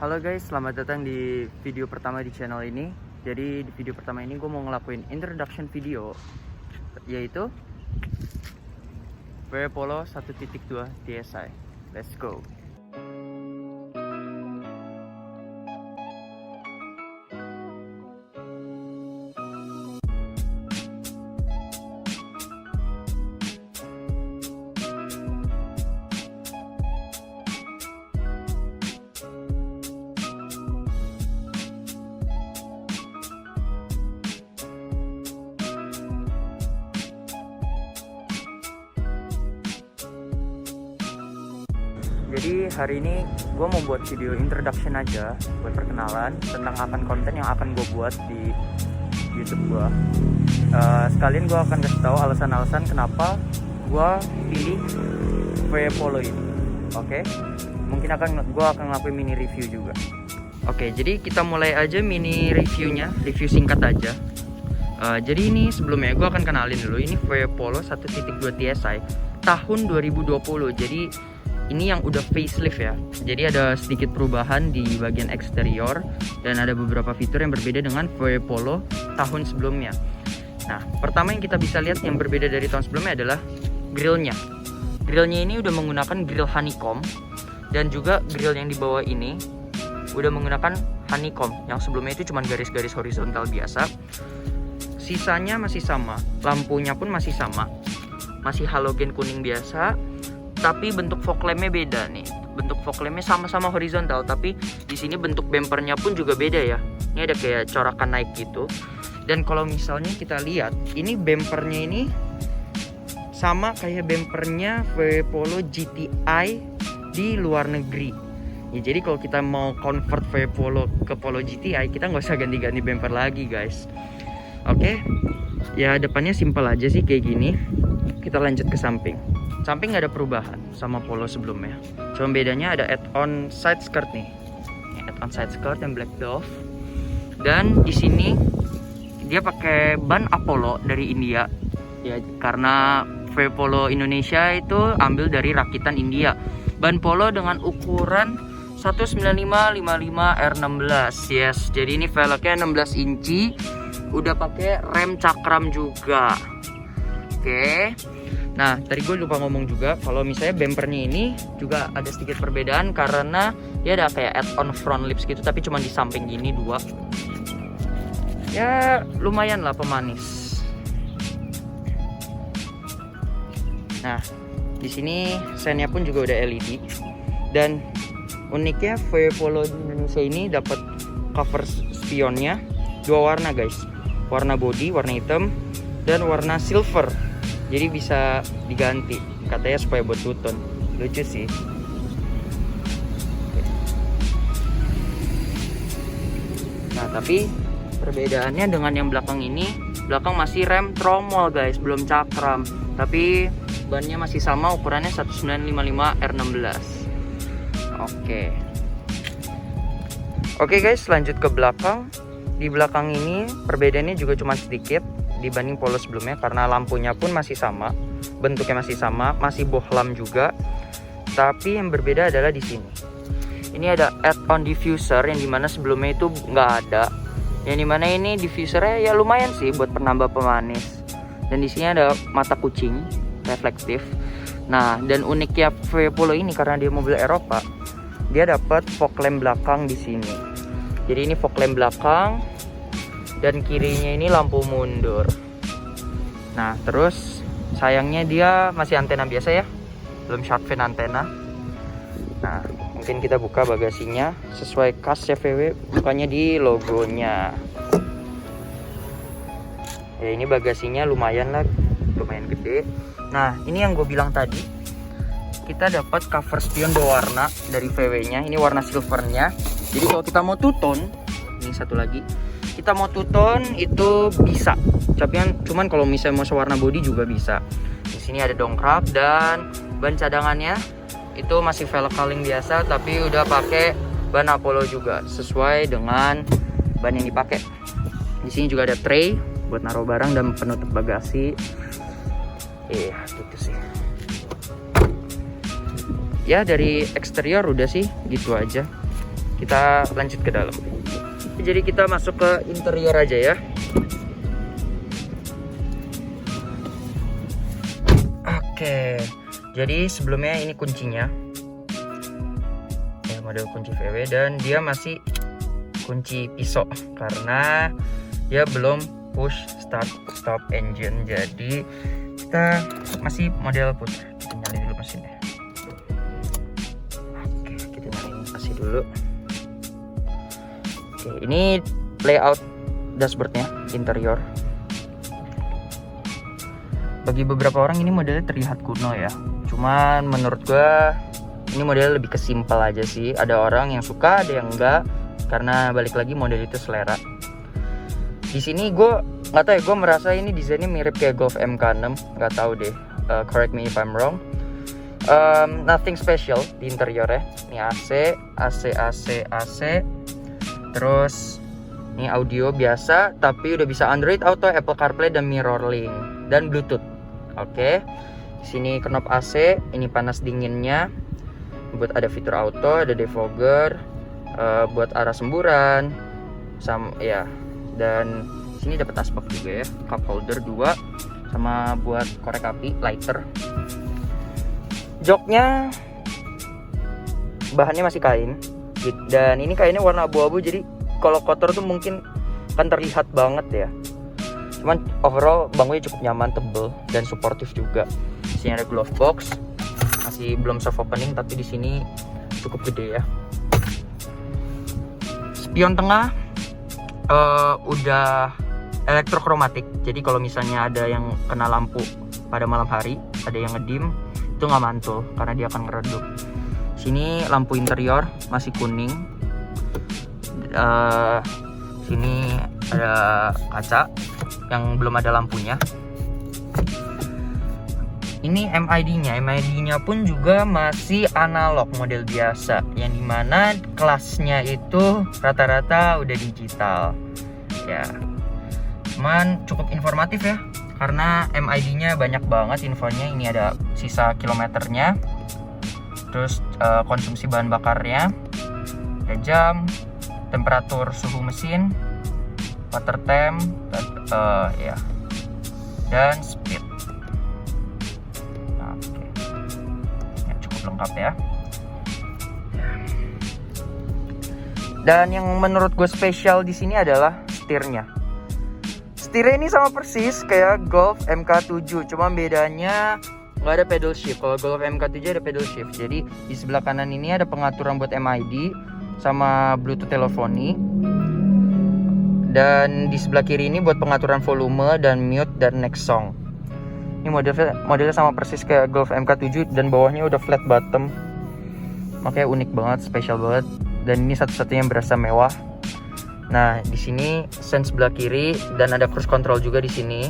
Halo guys, selamat datang di video pertama di channel ini. Jadi di video pertama ini gue mau ngelakuin introduction video, yaitu VW Polo 1.2 TSI. Let's go. Jadi hari ini gue mau buat video introduction aja buat perkenalan tentang konten yang akan gue buat di YouTube gue. Sekalian gue akan kasih tahu alasan-alasan kenapa gue pilih VW Polo ini. Oke? Mungkin gue akan ngelakuin mini review juga. Oke, jadi kita mulai aja mini reviewnya, review singkat aja. Jadi ini sebelumnya gue akan kenalin dulu, ini VW Polo 1.2 TSI tahun 2020. Jadi ini yang udah facelift ya. Jadi ada sedikit perubahan di bagian eksterior dan ada beberapa fitur yang berbeda dengan VW Polo tahun sebelumnya. Nah, pertama yang kita bisa lihat yang berbeda dari tahun sebelumnya adalah grillnya. Grillnya ini udah menggunakan grill honeycomb, dan juga grill yang di bawah ini udah menggunakan honeycomb. Yang sebelumnya itu cuma garis-garis horizontal biasa. Sisanya masih sama, lampunya pun masih sama, masih halogen kuning biasa. Tapi bentuk fog lampnya beda nih. Bentuk fog lampnya sama-sama horizontal, tapi di sini bentuk bempernya pun juga beda ya. Ini ada kayak corakan naik gitu. Dan kalau misalnya kita lihat, ini bempernya ini sama kayak bempernya VW Polo GTI di luar negeri. Ya, jadi kalau kita mau convert VW Polo ke Polo GTI, kita nggak usah ganti-ganti bemper lagi guys. Oke, ya depannya simpel aja sih kayak gini. Kita lanjut ke samping. Samping nggak ada perubahan sama Polo sebelumnya. Cuma bedanya ada add-on side skirt nih. Add-on side skirt yang black dove. Dan di sini dia pakai ban Apollo dari India. Ya, karena VW Polo Indonesia itu ambil dari rakitan India. Ban Polo dengan ukuran 195/55 R16. Yes, jadi ini velgnya 16 inci. Udah pakai rem cakram juga. Oke. Nah, tadi gue lupa ngomong juga kalau misalnya bempernya ini juga ada sedikit perbedaan karena dia ada kayak add-on front lips gitu, tapi cuma di samping gini dua. Ya, lumayan lah pemanis. Nah, di sini sennya pun juga udah LED. Dan uniknya VW Polo di Indonesia ini dapat cover spionnya dua warna guys. Warna body, warna hitam, dan warna silver. Jadi bisa diganti, katanya supaya buat two-tone. Lucu sih. Nah, tapi perbedaannya dengan yang belakang ini, belakang masih rem tromol guys, belum cakram. Tapi bannya masih sama, ukurannya 1955 R16. Oke guys, lanjut ke belakang. Di belakang ini perbedaannya juga cuma sedikit dibanding Polo sebelumnya, karena lampunya pun masih sama, bentuknya masih sama, masih bohlam juga. Tapi yang berbeda adalah di sini. Ini ada add-on diffuser yang dimana sebelumnya itu nggak ada. Yang dimana ini diffusernya ya lumayan sih buat penambah pemanis. Dan di sini ada mata kucing reflektif. Nah, dan uniknya VW Polo ini karena dia mobil Eropa, dia dapat fog lamp belakang di sini. Jadi ini fog lamp belakang. Dan kirinya ini lampu mundur. Nah, terus sayangnya dia masih antena biasa ya, belum shark fin antena. Nah, mungkin kita buka bagasinya sesuai khas VW, bukannya di logonya. Ya, ini bagasinya lumayan lah, lumayan gede. Nah, ini yang gue bilang tadi, kita dapat cover spion dua warna dari VW-nya. Ini warna silvernya. Jadi kalau kita mau two-tone, ini satu lagi. Kita mau two-tone itu bisa, tapi cuman kalau misalnya mau sewarna body juga bisa. Di sini ada dongkrak dan ban cadangannya itu masih velg kaling biasa, tapi udah pakai ban Apollo juga sesuai dengan ban yang dipakai. Di sini juga ada tray buat naruh barang dan penutup bagasi. Gitu sih. Ya, dari eksterior udah sih gitu aja. kita lanjut ke dalam. Jadi kita masuk ke interior aja ya. Oke, jadi sebelumnya ini kuncinya ya, model kunci VW, dan dia masih kunci pisau karena dia belum push start stop engine. Jadi kita masih model putar. Kita nyalain dulu mesinnya. Oke, kita nyalain mesin dulu. Oke, ini layout dashboardnya, interior. Bagi beberapa orang ini modelnya terlihat kuno ya. Cuman menurut gua ini modelnya lebih ke simple aja sih. Ada orang yang suka, ada yang enggak. Karena balik lagi model itu selera. Di sini gue nggak tahu ya, gue merasa ini desainnya mirip kayak Golf MK6. Nggak tahu deh. Correct me if I'm wrong. Nothing special di interiornya. Ini AC. Terus ini audio biasa, tapi udah bisa Android Auto, Apple CarPlay dan MirrorLink dan Bluetooth. Oke. Di sini knob AC, ini panas dinginnya. Buat ada fitur auto, ada defogger, buat arah semburan, ya. Dan sini dapat asbak juga ya, cup holder 2 sama buat korek api, lighter. Joknya bahannya masih kain, dan ini kainnya warna abu-abu, jadi kalau kotor tuh mungkin akan terlihat banget ya. Cuman overall bangkunya cukup nyaman, tebel dan suportif juga. Di sini ada glove box, masih belum soft opening tapi di sini cukup gede ya. Spion tengah udah elektrokromatik, jadi kalau misalnya ada yang kena lampu pada malam hari, ada yang ngedim, itu nggak mantul karena dia akan ngeredup. Sini lampu interior masih kuning. Sini ada kaca yang belum ada lampunya. Ini MID-nya pun juga masih analog model biasa, yang dimana kelasnya itu rata-rata udah digital ya. Cuman cukup informatif ya, karena MID-nya banyak banget infonya. Ini ada sisa kilometernya, terus konsumsi bahan bakarnya, ada jam, temperatur suhu mesin, water temp, ya, dan speed. Oke, ya, cukup lengkap ya. Dan yang menurut gue spesial di sini adalah setirnya. Setirnya ini sama persis kayak Golf MK7, cuma bedanya nggak ada pedal shift. Kalau Golf MK7 ada pedal shift. Jadi di sebelah kanan ini ada pengaturan buat MID sama Bluetooth teleponi. Dan di sebelah kiri ini buat pengaturan volume dan mute dan next song. Ini modelnya sama persis kayak Golf MK7 dan bawahnya udah flat bottom. Makanya unik banget, spesial banget. Dan ini satu-satunya yang berasa mewah. Nah, di sini sense sebelah kiri dan ada cruise control juga di sini.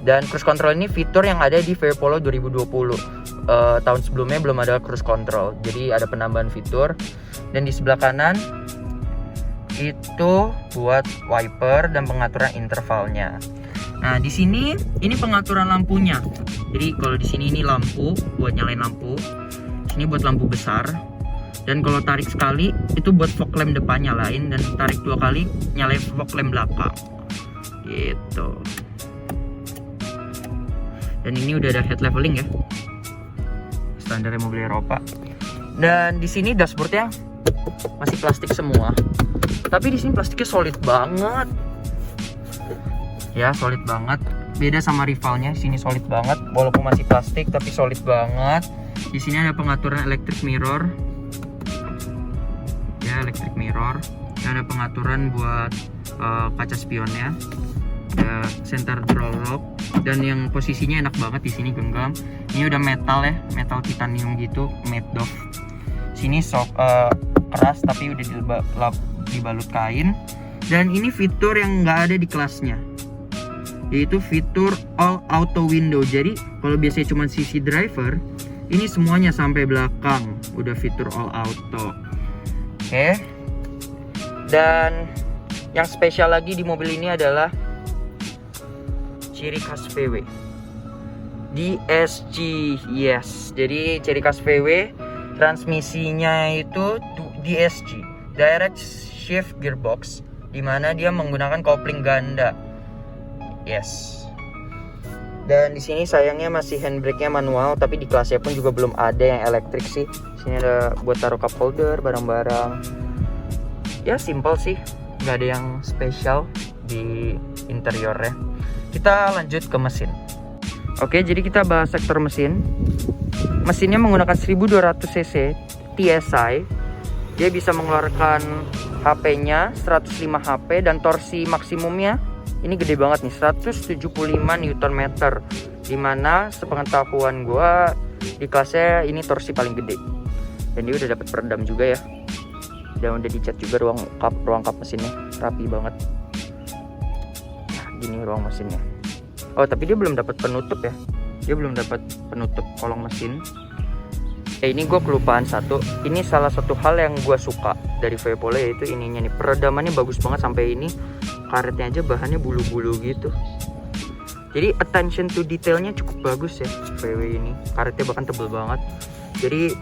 Dan cruise control ini fitur yang ada di VW Polo 2020. Tahun sebelumnya belum ada cruise control. Jadi ada penambahan fitur. Dan di sebelah kanan itu buat wiper dan pengaturan intervalnya. Nah, di sini ini pengaturan lampunya. Jadi kalau di sini ini lampu buat nyalain lampu. Sini buat lampu besar. Dan kalau tarik sekali itu buat fog lamp depan nyalain, dan tarik 2 kali nyalain fog lamp belakang. Gitu. Dan ini udah ada head leveling ya. Standar mobil Eropa. Dan di sini dashboardnya masih plastik semua. Tapi di sini plastiknya solid banget. Ya, solid banget. Beda sama rivalnya, sini solid banget. Walaupun masih plastik tapi solid banget. Di sini ada pengaturan electric mirror. Ya, electric mirror. Dan ada pengaturan buat kaca spionnya. Ada center draw lock. Dan yang posisinya enak banget di sini genggam. Ini udah metal ya, metal titanium gitu, matte doff. Sini keras tapi udah dibalut kain. Dan ini fitur yang nggak ada di kelasnya, yaitu fitur all auto window. Jadi kalau biasanya cuma sisi driver, ini semuanya sampai belakang udah fitur all auto. Oke. Dan yang spesial lagi di mobil ini adalah ciri khas VW, DSG. Yes, jadi ciri khas VW transmisinya itu DSG. direct shift gearbox, dimana dia menggunakan kopling ganda. Yes. Dan di sini sayangnya masih handbrake-nya manual, tapi di kelasnya pun juga belum ada yang elektrik sih. Sini ada buat taruh cup holder, barang-barang. Ya simple sih, nggak ada yang spesial di interiornya. Kita lanjut ke mesin. Oke, jadi kita bahas sektor mesin. Mesinnya menggunakan 1200 cc TSI. Dia bisa mengeluarkan HP-nya 105 HP dan torsi maksimumnya ini gede banget nih, 175 Nm. Dimana sepengetahuan gua di kelasnya ini torsi paling gede. Dan dia udah dapat peredam juga ya. Dan udah dicat juga ruang kap mesinnya, rapi banget. Nah, gini ruang mesinnya. Oh, tapi dia belum dapat penutup ya. Dia belum dapat penutup kolong mesin. Ini gue kelupaan satu. Ini salah satu hal yang gue suka dari VW Polo, yaitu ininya nih. Peredamannya bagus banget, sampai ini karetnya aja bahannya bulu-bulu gitu. Jadi attention to detailnya cukup bagus ya VW ini. Karetnya bahkan tebel banget. Jadi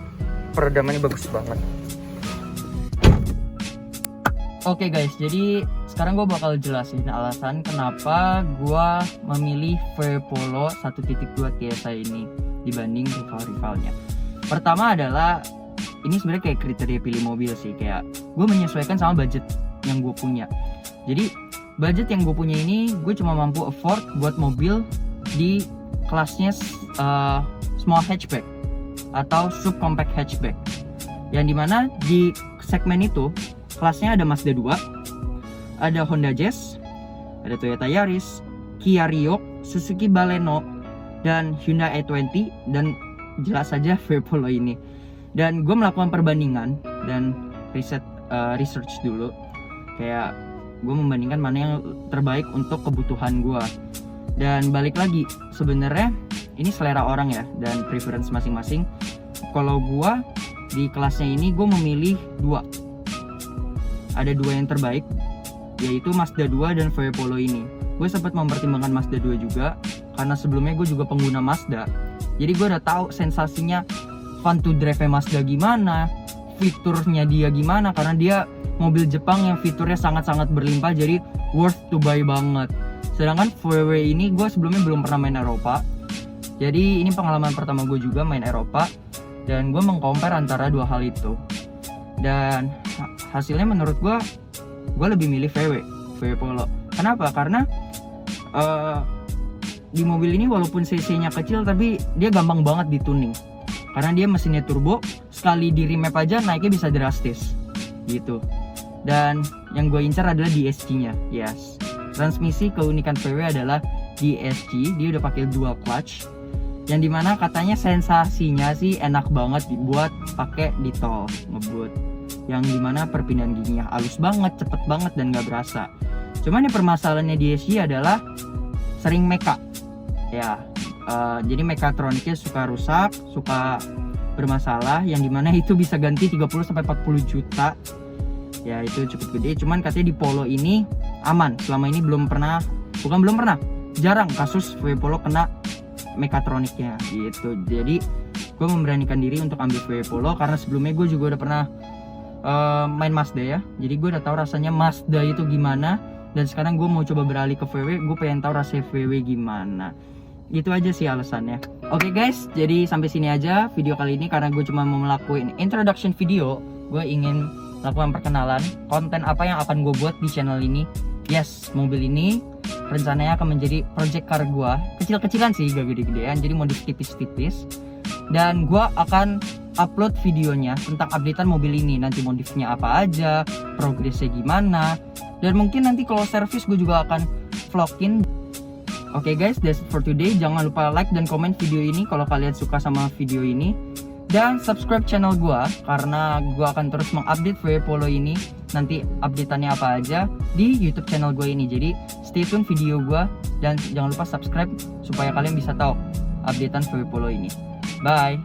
peredamannya bagus banget. Oke guys, jadi sekarang gue bakal jelasin alasan kenapa gue memilih VW Polo 1.2 TSI ini dibanding rival-rivalnya. Pertama adalah ini sebenarnya kayak kriteria pilih mobil sih, kayak gue menyesuaikan sama budget yang gue punya. Jadi budget yang gue punya ini gue cuma mampu afford buat mobil di kelasnya small hatchback atau subcompact hatchback, yang dimana di segmen itu kelasnya ada Mazda 2, ada Honda Jazz, ada Toyota Yaris, Kia Rio, Suzuki Baleno, dan Hyundai i20, dan jelas saja VW Polo ini. Dan gue melakukan perbandingan dan research dulu, kayak gue membandingkan mana yang terbaik untuk kebutuhan gue. Dan balik lagi, sebenarnya ini selera orang ya dan preference masing-masing. Kalau gue di kelasnya ini gue memilih ada dua yang terbaik, yaitu Mazda 2 dan VW Polo ini. Gue sempat mempertimbangkan Mazda 2 juga karena sebelumnya gue juga pengguna Mazda. Jadi gue udah tahu sensasinya fun to drive Mazda gimana, fiturnya dia gimana, karena dia mobil Jepang yang fiturnya sangat-sangat berlimpah, jadi worth to buy banget. Sedangkan VW ini gue sebelumnya belum pernah main Eropa, jadi ini pengalaman pertama gue juga main Eropa, dan gue mengcompare antara dua hal itu. Dan hasilnya menurut gue lebih milih VW Polo. Kenapa? Karena di mobil ini walaupun cc-nya kecil, tapi dia gampang banget dituning. Karena dia mesinnya turbo, sekali di remap aja naiknya bisa drastis gitu. Dan yang gue incar adalah DSG-nya. Yes. Transmisi keunikan VW adalah DSG, dia udah pakai dual clutch. Yang dimana katanya sensasinya sih enak banget dibuat pakai di tol ngebut. Yang dimana perpindahan giginya halus banget, cepet banget, dan gak berasa. Cuman yang permasalahannya DSG adalah sering meka. Ya, jadi mekatroniknya suka rusak, suka bermasalah, yang dimana itu bisa ganti 30-40 juta. Ya itu cukup gede. Cuman katanya di Polo ini aman. Selama ini jarang kasus VW Polo kena mekatroniknya gitu. Jadi gue memberanikan diri untuk ambil VW Polo karena sebelumnya gue juga udah pernah main Mazda ya. Jadi gue udah tahu rasanya Mazda itu gimana. Dan sekarang gue mau coba beralih ke VW. Gue pengen tahu rasa VW gimana. Gitu aja sih alasannya. Oke guys, jadi sampai sini aja video kali ini, karena gue cuma mau melakukan introduction video. Gue ingin lakukan perkenalan konten apa yang akan gue buat di channel ini. Yes, mobil ini rencananya akan menjadi project car gue. Kecil-kecilan sih, gak gede-gedean, jadi modif tipis-tipis. Dan gue akan upload videonya tentang updatean mobil ini. Nanti modifnya apa aja, progresnya gimana. Dan mungkin nanti kalau servis gue juga akan vlogin. Oke guys, that's it for today. Jangan lupa like dan komen video ini kalau kalian suka sama video ini. Dan subscribe channel gue, karena gue akan terus mengupdate VW Polo ini. Nanti updateannya apa aja di YouTube channel gue ini. Jadi stay tune video gue, dan jangan lupa subscribe supaya kalian bisa tahu updatean VW Polo ini. Bye.